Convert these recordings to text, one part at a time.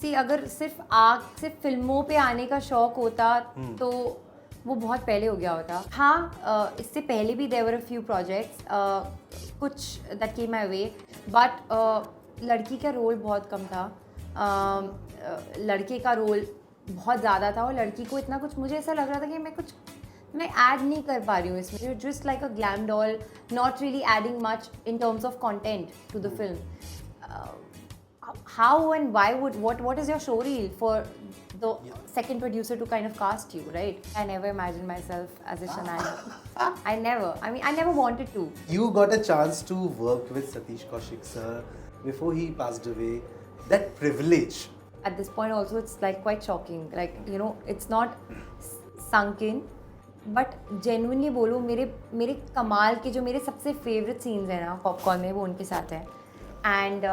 सी अगर सिर्फ फिल्मों पे आने का शौक होता तो वो बहुत पहले हो गया होता. हाँ, इससे पहले भी there were a few projects कुछ that came my way, but लड़की का रोल बहुत कम था. लड़के का रोल बहुत ज़्यादा था और लड़की को इतना कुछ, मुझे ऐसा लग रहा था कि मैं ऐड नहीं कर पा रही हूँ इसमें. You just like a glam doll, not really adding much in terms of content to the film. How and why what is your show reel for the second producer to kind of cast you, right? I never imagined myself as a Shania. I never wanted to. You got a chance to work with Satish Kaushik sir before he passed away. That privilege. At this point also it's like quite shocking, like you know, it's not sunk in, but genuinely बोलो, मेरे कमाल के जो मेरे सबसे favourite scenes हैं ना popcorn में, वो उनके साथ हैं. एंड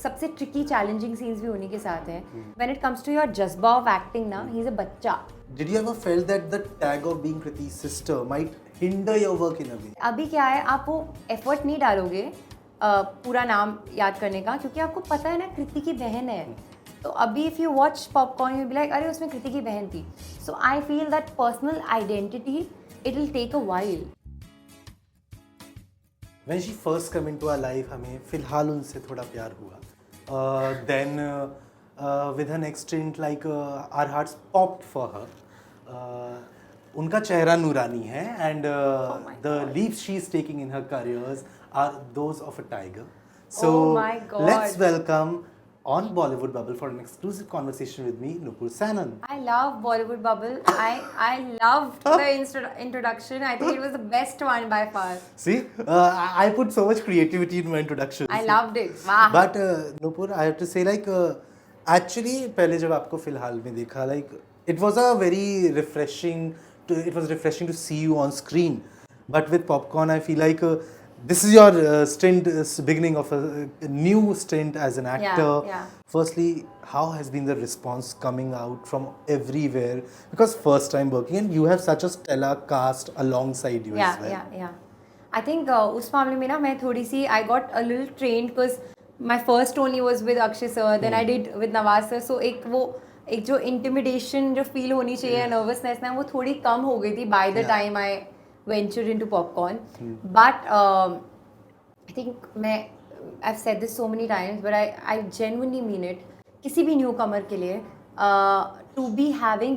सबसे ट्रिकी चैलेंजिंग सीन्स भी उन्हीं के साथ हैं. When it comes to your जज्बा ऑफ एक्टिंग ना, ही इज अ बच्चा. Did you ever felt that the tag of being Kriti's sister might hinder your work in a way? अभी क्या है, आप वो एफर्ट नहीं डालोगे पूरा नाम याद करने का, क्योंकि आपको पता है ना कृति की बहन है. तो अभी if you watch Popcorn you be like अरे उसमें कृति की बहन थी. So I feel that personal identity it will take a while. When she first come into our life, हमें फिलहाल उनसे थोड़ा प्यार हुआ. Then with her next stint, like our hearts popped for her. उनका चेहरा नूरानी है, and the leaps she is taking in her careers are those of a tiger. So Oh my God. let's welcome on Bollywood Bubble for an exclusive conversation with me, Nupur Sanon. I love Bollywood Bubble. I loved the introduction. I think it was the best one by far. See, I put so much creativity in my introduction. I loved it. Wow. But Nupur, I have to say, like, actually, पहले जब आपको फिलहाल में देखा, like, it was refreshing to see you on screen. But with Popcorn, I feel like this is your stint, beginning of a new stint as an actor. Yeah. Firstly, how has been the response coming out from everywhere? Because first time working, and you have such a stellar cast alongside you as well. Yeah. I think उस मामले में ना मैं थोड़ी सी I got a little trained because my first only was with Akshay sir, then I did with Nawaz sir. So एक जो intimidation जो feel होनी चाहिए, nervousness ना, वो थोड़ी कम हो गई थी by the time I ventured into Popcorn. But I think I've said this so many times, but I genuinely mean it. किसी भी newcomer के लिए to be having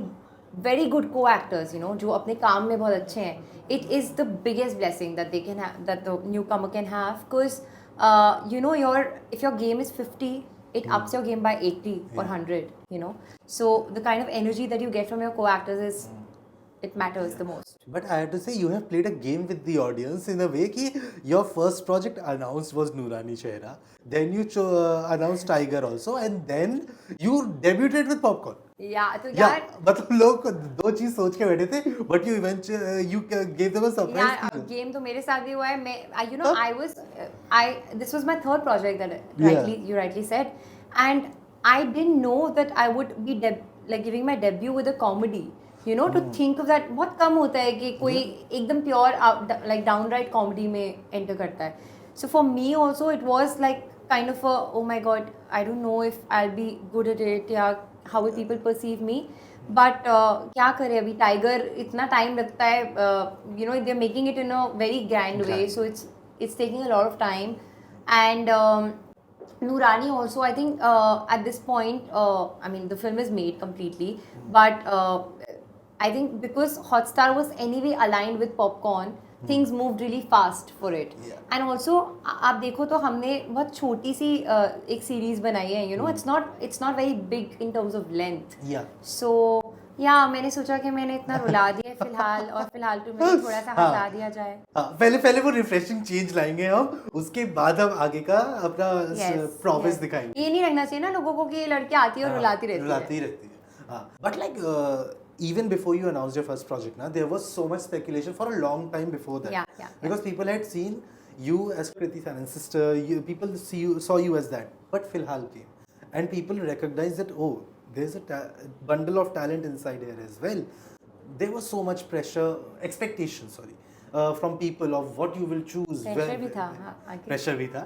very good co-actors, you know, जो अपने काम में बहुत अच्छे हैं, it is the biggest blessing that they can have, that the newcomer can have, because you know, if your game is 50, it ups your game by 80 or 100, you know. So the kind of energy that you get from your co-actors it matters the most. But I have to say, you have played a game with the audience in a way कि your first project announced was Noorani Chehra, then you announced Tiger also, and then you debuted with Popcorn. Yeah, तो यार मतलब लोग दो चीज सोच के बैठे थे, but you gave them a surprise. Yeah, game तो मेरे साथ भी हुआ है. मैं you know, this was my third project that you rightly said, and I didn't know that I would be like giving my debut with a comedy. You know, to think of that, बहुत कम होता है कि कोई एकदम pure like downright comedy में enter करता है. So for me also it was like kind of a oh my god, I don't know if I'll be good at it या how will people perceive me. But क्या करें, अभी tiger इतना time लगता है, you know, they're making it in a very grand way, so it's taking a lot of time. And Noorani also, I think at this point, I mean the film is made completely, but I think because Hotstar was anyway aligned with Popcorn, things moved really fast for it. And also आप देखो तो हमने बहुत छोटी सी एक series बनाई है, you know, it's not very big in terms of length. So मैंने सोचा कि मैंने इतना रुला दिया फिलहाल तो मुझे थोड़ा सा हंसा दिया जाए. पहले वो रिफ्रेशिंग चेंज लाएंगे हम, उसके बाद हम आगे का अपना प्रोग्रेस दिखाएंगे. ये नहीं लगना चाहिए ना लोगों को कि ये लड़की आती है और रुलाती रहती है. But like even before you announced your first project, there was so much speculation for a long time before that. Because people had seen you as Kriti Sanon's sister, people saw you as that. But Filhal came, and people recognized that there's a bundle of talent inside here as well. There was so much pressure, expectation, from people of what you will choose. Pressure भी था, हाँ, आगे. Pressure भी था.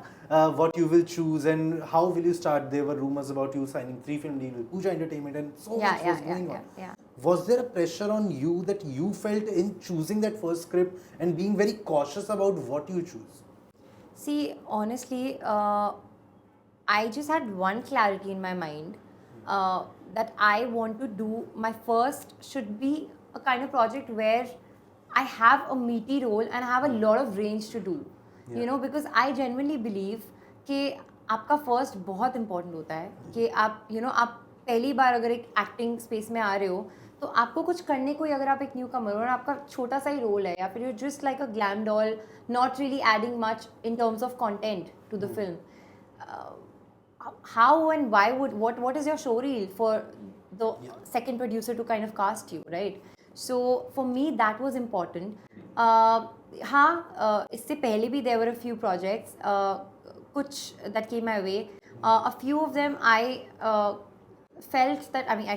What you will choose and how will you start. There were rumors about you signing 3-film deal with Pooja Entertainment and so much was going on. Yeah. Was there a pressure on you that you felt in choosing that first script and being very cautious about what you choose? See, honestly, I just had one clarity in my mind that I want to do. My first should be a kind of project where I have a meaty role and I have a lot of range to do. You know, because I genuinely believe कि आपका first बहुत important होता है कि आप आप पहली बार अगर एक एक्टिंग स्पेस में आ रहे हो तो आपको कुछ करने को ही, अगर आप एक न्यू कमर हो और आपका छोटा सा ही रोल है या फिर you just like a glam doll not really adding much in terms of content to the film, how and why would what is your show reel for the second producer to kind of cast you, right? So for me that was important. इससे पहले भी there were a few projects कुछ that came my way. A few of them I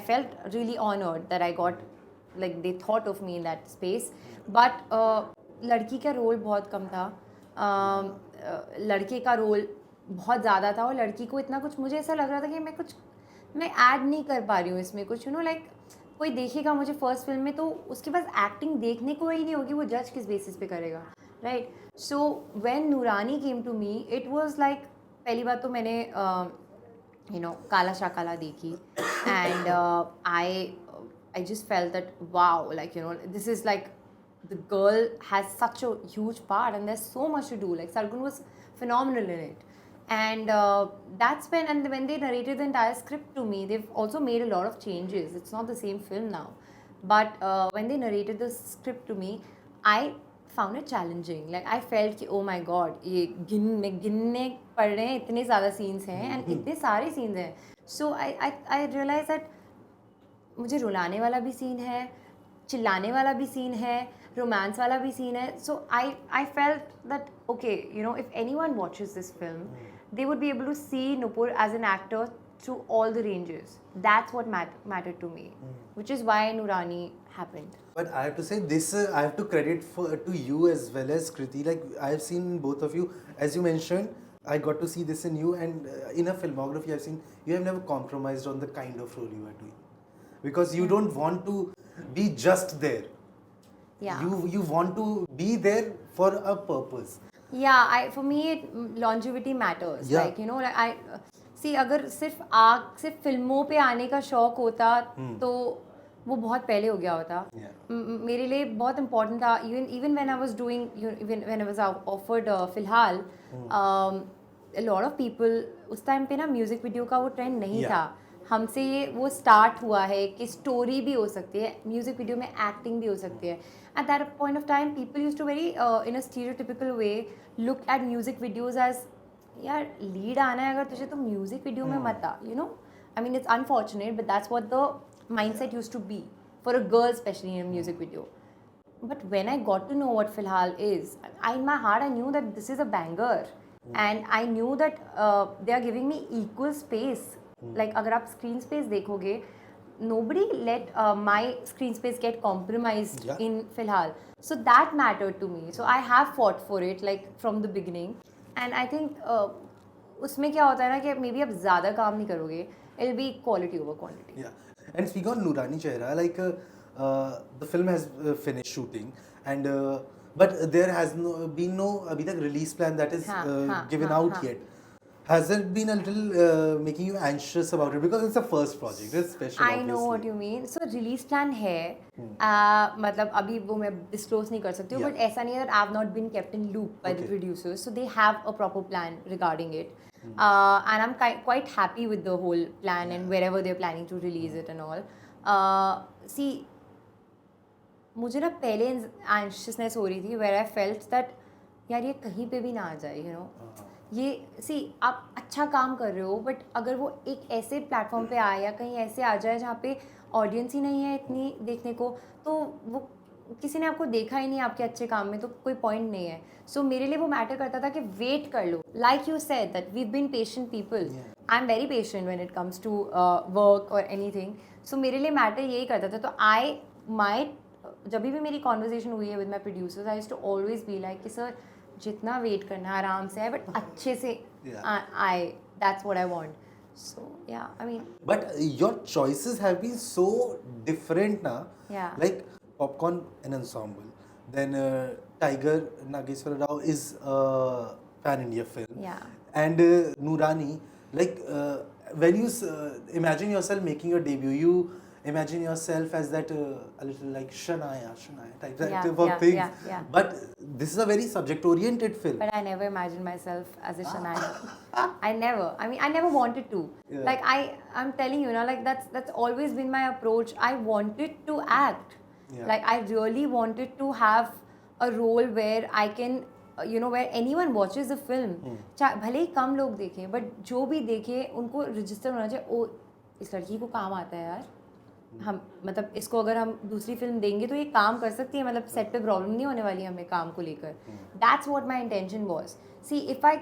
felt really honored that I got, like they thought of me in that space. But लड़की का role बहुत कम था, लड़के का रोल बहुत ज़्यादा था और लड़की को इतना कुछ, मुझे ऐसा लग रहा था कि मैं ऐड नहीं कर पा रही हूँ इसमें कुछ, लाइक कोई देखेगा मुझे फर्स्ट फिल्म में तो उसके पास एक्टिंग देखने को ही नहीं होगी, वो जज किस बेसिस पे करेगा, right? So when Noorani came to me it was like, पहली बात तो मैंने काला शाकाला देखी and I just felt that wow, like this is like the girl has such a huge part and there's so much to do. Like Sargun was phenomenal in it, and that's when they narrated the entire script to me, they've also made a lot of changes. It's not the same film now, but when they narrated the script to me, I found it challenging. Like I felt कि oh my god, ये गिनने पड़ रहे हैं, इतने ज़्यादा scenes हैं and इतने सारे scenes हैं. So I realized that मुझे रुलाने वाला भी सीन है, चिल्लाने वाला भी सीन है, रोमांस वाला भी सीन है. So I felt that okay, if anyone watches this film, they would be able to see Nupur as an actor through all the ranges. That's what mattered to me, which is why Noorani happened. But I have to say this, I have to credit to you as well as Kriti. Like I have seen both of you, as you mentioned, I got to see this in you, and in a filmography I've seen you have never compromised on the kind of role you are doing, because you don't want to be just there. Yeah. You want to be there for a purpose. Yeah, for me longevity matters. Yeah. Like like I see, अगर सिर्फ फिल्मों पे आने का शौक होता तो वो बहुत पहले हो गया होता. मेरे लिए बहुत important था. Even when I was doing, even when I was offered फिलहाल, a lot of people उस टाइम पे ना म्यूजिक वीडियो का वो ट्रेंड नहीं था. हमसे ये वो स्टार्ट हुआ है कि स्टोरी भी हो सकती है, म्यूजिक वीडियो में एक्टिंग भी हो सकती है. At that point of time people used to very in a stereotypical way look at music videos as, यार लीड आना है अगर तुझे तो म्यूजिक वीडियो में मत आ, I mean it's unfortunate but that's what the mindset used to be for a girl specially in a music video. But when I got to know what Filhal is, in my heart I knew that this is a banger, and I knew that they are giving me equal space. Like अगर आप screen space देखोगे, nobody let my screen space get compromised in Filhal. So that mattered to me. So I have fought for it like from the beginning, and I think उसमें क्या होता है ना कि maybe आप ज़्यादा काम नहीं करोगे, it'll be quality over quantity. Yeah, and speaking on Noorani Chehra, like the film has finished shooting, and but there has been no अभी तक release plan that is given out yet. Has it been a little making you anxious about it, because it's the first project, it's special? I know what you mean. So release plan है, मतलब अभी वो मैं disclose नहीं कर सकती हूँ, but ऐसा नहीं है that I've not been kept in loop by the producers. So they have a proper plan regarding it, and I'm quite happy with the whole plan and wherever they're planning to release it and all. See, मुझे ना पहले anxiousness हो रही थी where I felt that यार ये कहीं पे भी ना आ जाए, ये सी आप अच्छा काम कर रहे हो बट अगर वो एक ऐसे प्लेटफॉर्म पे आए या कहीं ऐसे आ जाए जहाँ पे ऑडियंस ही नहीं है इतनी देखने को, तो वो किसी ने आपको देखा ही नहीं आपके अच्छे काम में, तो कोई पॉइंट नहीं है. सो मेरे लिए वो मैटर करता था कि वेट कर लो, like you said that we been patient people. I am very patient when it comes to work or anything. So मेरे लिए मैटर यही करता था. तो आई माइट जब भी मेरी कॉन्वर्जेशन हुई है with my producers, I used to always be like कि सर जितना वेट करना है आराम से है, बट अच्छे से आए, that's what I want. So yeah, I mean. But your choices have been so different now. Yeah. Like Pop Kaun, an ensemble. Then Tiger Nageswara Rao is a pan-India film. Yeah. And Noorani, like when you imagine yourself making your debut, you imagine yourself as that a little like Shania type of things. Yeah. But this is a very subject-oriented film. But I never imagined myself as a Shania. I never. I mean, I never wanted to. Yeah. Like I'm telling you, like that's always been my approach. I wanted to act. Yeah. Like I really wanted to have a role where I can, where anyone watches the film. भले ही कम लोग देखें, but जो भी देखे उनको register होना चाहिए. ओ, इस लड़की को काम आता है यार. हम मतलब इसको अगर हम दूसरी फिल्म देंगे तो ये काम कर सकती है, मतलब सेट पे प्रॉब्लम नहीं होने वाली हमें काम को लेकर. That's what my intention was. See if I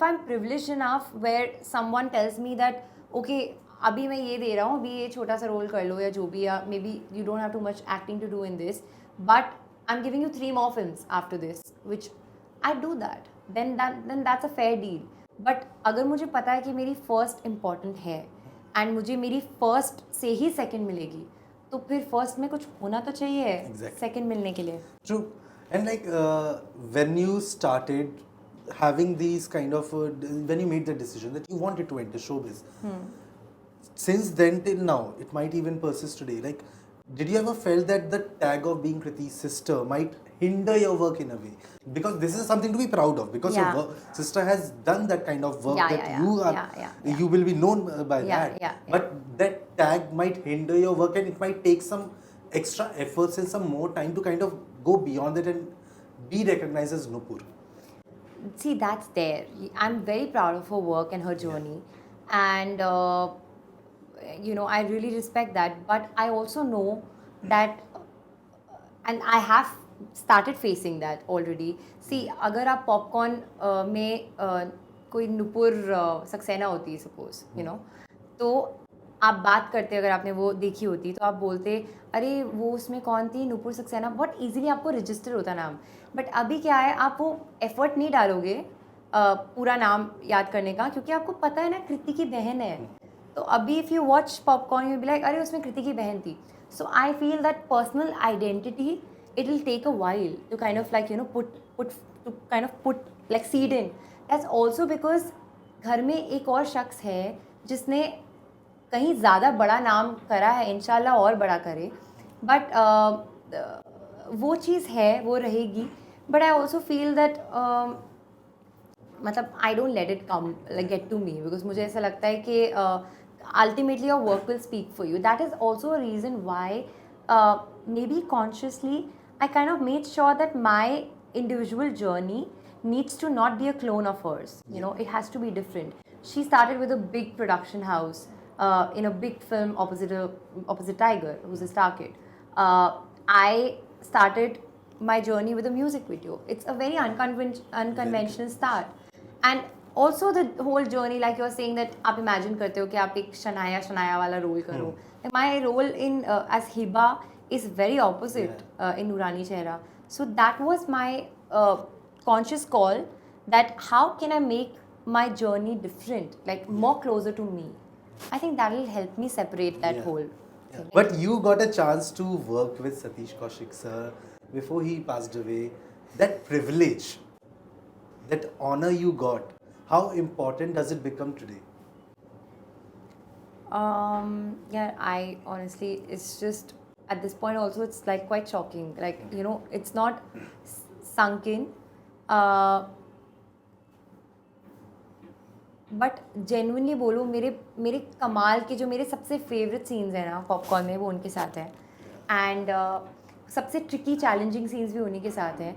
am privileged enough where someone tells me that okay अभी मैं ये दे रहा हूँ, अभी ये छोटा सा रोल कर लो या जो भी, या maybe you don't have too much acting to do in this, but I am giving you 3 more films after this, which I do that, then that's a fair deal. But अगर मुझे पता है कि मेरी first important है and मुझे मेरी first से ही सेकंड मिलेगी, तो फिर फर्स्ट में कुछ होना तो चाहिए सेकंड मिलने के लिए. True. And like when you started having these kind of when you made the decision that you wanted to enter showbiz, since then till now it might even persist today, like did you ever felt that the tag of being Kriti's sister might hinder your work in a way, because this is something to be proud of, because your sister has done that kind of work you are you will be known by that. But that tag might hinder your work and it might take some extra efforts and some more time to kind of go beyond it and be recognized as Nupur. See, that's there. I'm very proud of her work and her journey, and I really respect that, but I also know that and I have started facing that already. See, अगर आप popcorn में कोई नुपुर सक्सेना होती है suppose, तो आप बात करते, अगर आपने वो देखी होती तो आप बोलते अरे वो उसमें कौन थी, नुपुर सक्सेना, बहुत इजीली आपको रजिस्टर होता नाम. बट अभी क्या है, आप वो एफर्ट नहीं डालोगे पूरा नाम याद करने का, क्योंकि आपको पता है ना कृति की बहन है. तो अभी if you watch Popcorn you be like अरे उसमें कृति की बहन थी. So I feel that personal identity, it will take a while to kind of like put like seed in. That's also because घर में एक और शख्स है जिसने कहीं ज़्यादा बड़ा नाम करा है, इंशाल्लाह और बड़ा करे, बट वो चीज़ है, वो रहेगी. But I also feel that मतलब I don't let it come like get to me, because मुझे ऐसा लगता है कि ultimately your work will speak for you. That is also a reason why maybe consciously I kind of made sure that my individual journey needs to not be a clone of hers. It has to be different. She started with a big production house in a big film opposite Tiger, who's a star kid. I started my journey with a music video. It's a very unconventional start. And also the whole journey, like you're saying that आप imagine करते हो कि आप एक शनाया वाला role करो. My role in as Hiba is very opposite in Noorani Chehra. So that was my conscious call, that how can I make my journey different, like more closer to me. I think that will help me separate that whole thing. But you got a chance to work with Satish Kaushik sir before he passed away. That privilege, that honor you got, how important does it become today? I honestly, it's just at this point also it's like quite shocking. Like it's not sunk in. But genuinely बोलूँ, मेरे कमाल के जो मेरे सबसे favourite scenes हैं ना popcorn में, वो उनके साथ हैं. एंड सबसे ट्रिकी चैलेंजिंग सीन्स भी उन्हीं के साथ हैं.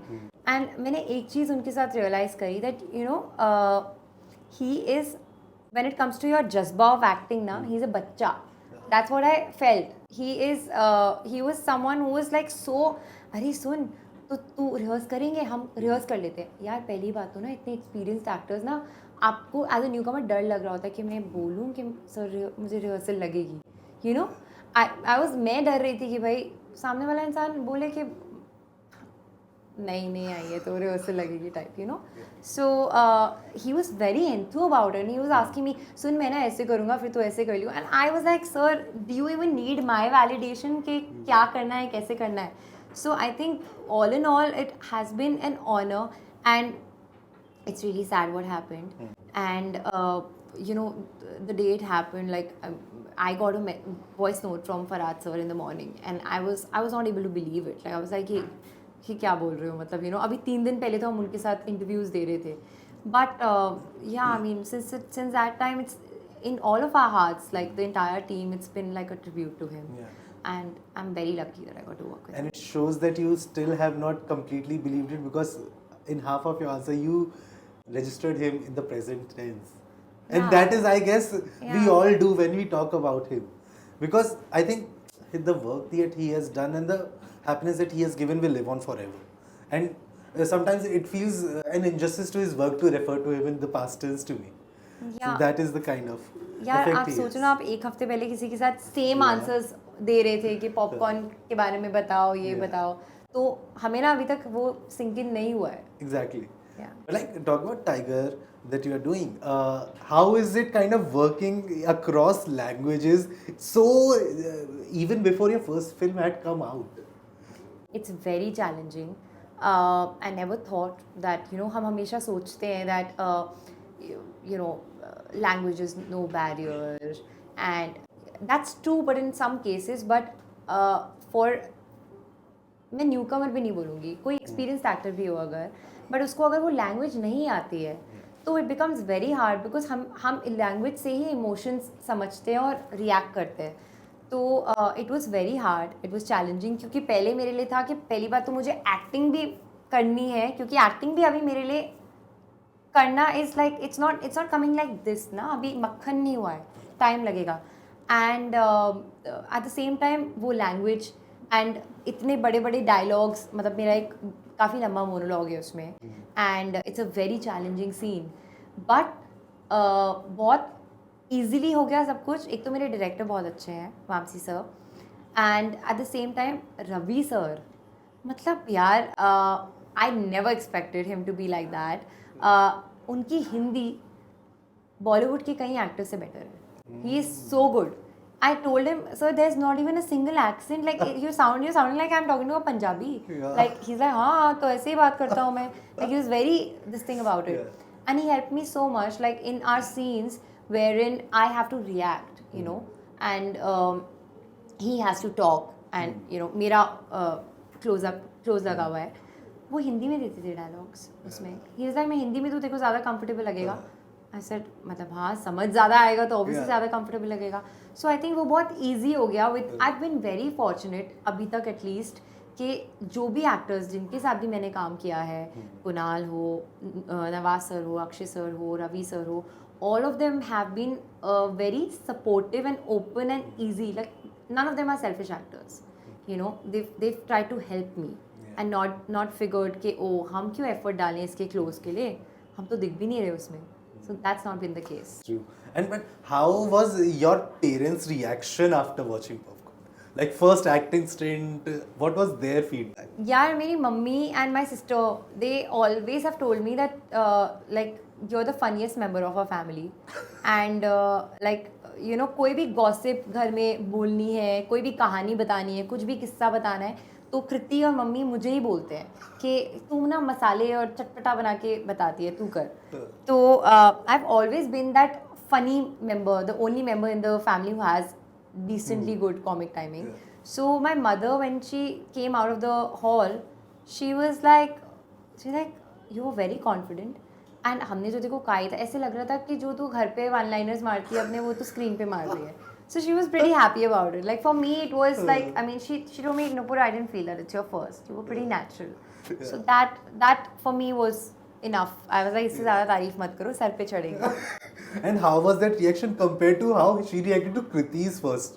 एंड मैंने एक चीज़ उनके साथ रियलाइज़ करी, that he is, when it comes to your जज्बा ऑफ एक्टिंग ना, ही इज़ अ बच्चा. That's what I felt. He was someone who was like so, अरे सुन तो तू रिहर्स करेंगे, हम रिहर्स कर लेते हैं. यार पहली बात तो ना, इतने एक्सपीरियंस्ड एक्टर्स ना, आपको एज अ न्यू कमर डर लग रहा होता है कि मैं बोलूँ कि सर मुझे रिहर्सल लगेगी. आई मैं डर रही थी कि भाई सामने वाला इंसान बोले कि नहीं आई है तो रिहर्सल लगेगी type, you know. So he was very enthu about it. He was asking me, सुन मैं ना ऐसे करूँगा फिर तो ऐसे कर लियो. And I was like, sir do you even need my validation कि क्या करना है कैसे करना है. So I think all in all it has been an honour. And it's really sad what happened. And you know, the day it happened, like I got a voice note from Farhad sir in the morning, and I was not able to believe it. Like I was like, ये क्या बोल रहे हो, मतलब, you know, अभी 3 दिन पहले तो हम उनके साथ interviews दे रहे थे. But yeah, I mean, since that time, it's in all of our hearts, like the entire team, it's been like a tribute to him. Yeah. And I'm very lucky that I got to work with him. And it shows that you still have not completely believed it, because in half of your answer you registered him in the present tense. And Yeah. that is, I guess, we Yeah. all do when we talk about him. Because I think the work that he has done and the happiness that he has given will live on forever. And sometimes it feels an injustice to his work to refer to him in the past tense to me. So Yeah. that is the kind of यार effect आप he सोचो has. ना, आप एक हफ्ते पहले किसी के साथ सेम Yeah. आंसर्स दे रहे थे कि पॉपकॉर्न के बारे में बताओ, ये Yeah. बताओ, तो हमें ना अभी तक वो सिंक इन नहीं हुआ है. Exactly. Yeah. Like, talk about Tiger that you are doing. How is it kind of working across languages? So even before your first film had come out. It's very challenging. I never thought that, you know, हम हमेशा सोचते हैं that you know, language is no barrier, and that's true, but in some cases, but for, मैं new कमर भी नहीं बोलूँगी, कोई experience actor भी हो अगर, बट उसको अगर वो लैंग्वेज नहीं आती है तो it becomes very hard, because हम लैंग्वेज से ही इमोशंस समझते हैं और रिएक्ट करते हैं. तो it was very hard, it was challenging, क्योंकि पहले मेरे लिए था कि पहली बात तो मुझे एक्टिंग भी करनी है, क्योंकि एक्टिंग भी अभी मेरे लिए करना is like it's not coming like this ना, अभी मक्खन नहीं हुआ है, टाइम लगेगा. And at the same time वो लैंग्वेज एंड इतने बड़े बड़े डायलॉग्स, मतलब मेरा एक काफ़ी लंबा मोनोलॉग है उसमें, and it's a very challenging scene. But बहुत ईजीली हो गया सब कुछ. एक तो मेरे डायरेक्टर बहुत अच्छे हैं, Vamsi sir, and at the same time Ravi sir, मतलब यार I never expected him to be like that. उनकी हिंदी बॉलीवुड के कई एक्टर से बेटर है. He is so good. I told him, sir, there's not even a single accent. Like you're sounding like I'm talking to a Punjabi. Yeah. Like he's like, हाँ तो ऐसे ही बात करता हूँ मैं. Like he was very this thing about it, and he helped me so much. Like in our scenes wherein I have to react, you know, and he has to talk, and you know मेरा close लगा हुआ है, वो हिंदी में देते थे dialogues उसमें. He is like, मैं हिंदी में तो देखो ज़्यादा कंफर्टेबल लगेगा. आई सेड, मतलब हाँ समझ ज़्यादा आएगा तो ऑब्वियसली ज़्यादा कंफर्टेबल लगेगा. सो आई थिंक वो बहुत ईजी हो गया. With I been very fortunate अभी तक एटलीस्ट, कि जो भी एक्टर्स जिनके साथ भी मैंने काम किया है, कुणाल हो, नवाज सर हो, अक्षय सर हो, रवि सर हो, all of them have been very supportive and open and easy. Like none of them are selfish actors. You know, they've tried to help me, and not figured कि ओ हम क्यों effort डालें इसके close के लिए, हम तो दिख भी नहीं रहे उसमें. So that's not been the case. True. And but how was your parents' reaction after watching Pop Kaun? Like first acting stint, what was their feedback? यार मेरी mummy and my sister, they always have told me that like you're the funniest member of our family, and like you know, कोई भी gossip घर में बोलनी है, कोई भी कहानी बतानी है, कुछ भी किस्सा बताना है, तो कृति और मम्मी मुझे ही बोलते हैं कि तू ना मसाले और चटपटा बना के बताती है, तू कर. तो I have always been that funny member, the only member in the family who has decently good comic timing. So my mother, when she came out of the hall, she was like you were very confident. And हमने जो देखो कहा था, ऐसे लग रहा था कि जो तू घर पे वन लाइनर्स मारती है अपने, वो तो स्क्रीन पे मार रही है. So she was pretty happy about it. Like for me, it was like, I mean, she told me, Nupur, I didn't feel that it's your first. You were pretty natural. So that for me was enough. I was like, इससे ज़्यादा तारीफ मत करो, sir पे चढ़ेगा. And how was that reaction compared to how she reacted to Kriti's first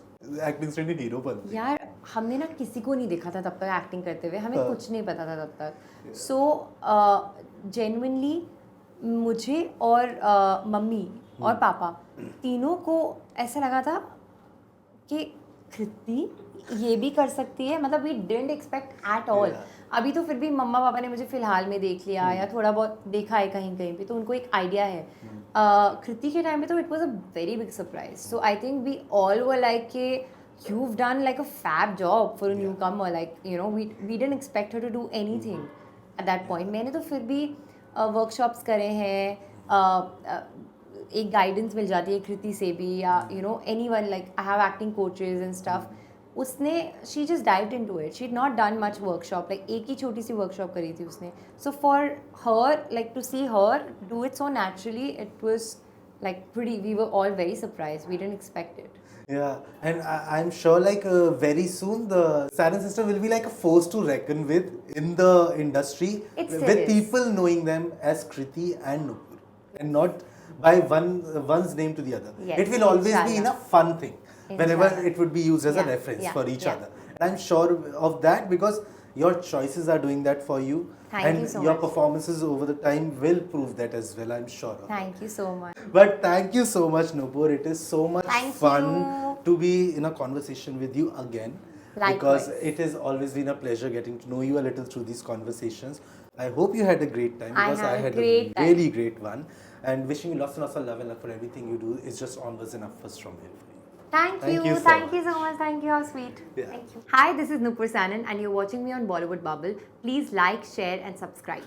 acting stint in Hero-Pan? यार हमने ना किसी को नहीं देखा था तब तक एक्टिंग करते हुए, हमें कुछ नहीं पता था तब तक. सो जेन्युइनली मुझे और मम्मी और पापा तीनों को ऐसा लगा था कि कृति ये भी कर सकती है, मतलब we didn't expect at all. अभी तो फिर भी मम्मा पापा ने मुझे फिलहाल में देख लिया या थोड़ा बहुत देखा है कहीं कहीं पे, तो उनको एक आइडिया है. कृति के टाइम पे तो it was a very big surprise. So I think we all were like के you've done like a fab job for a newcomer, like you know we didn't expect her to do anything at that point. मैंने तो फिर भी workshops करे हैं, एक guidance मिल जाती है कृति से भी, या you know anyone, like I have acting coaches and stuff. उसने she just dived into it. She'd not done much workshop, like एक ही छोटी सी workshop करी थी उसने. So for her, like to see her do it so naturally, it was like pretty, we were all very surprised. We didn't expect it. Yeah, and I'm sure like very soon the Sanon sister will be like a force to reckon with in the industry, It still with is. people knowing them as Kriti and Nupur, and not by one's name to the other. Yes, it will always be in a fun thing whenever Inshallah. it would be used as a Yeah, reference yeah, for each yeah. other. And I'm sure of that because your choices are doing that for you. Thank and you so your much. performances over the time will prove that as well, I'm sure of. Thank you so much. But thank you so much, Nupur. It is so much Thank fun you. to be in a conversation with you again. Likewise. Because it has always been a pleasure getting to know you a little through these conversations. I hope you had a great time because I had a really great one. And wishing you lots and lots of love and love for everything you do is just onwards and upwards from here for you. Thank you. you so Thank you so much. Thank you. How sweet. Yeah. Thank you. Hi, this is Nupur Sanon and you're watching me on Bollywood Bubble. Please like, share and subscribe.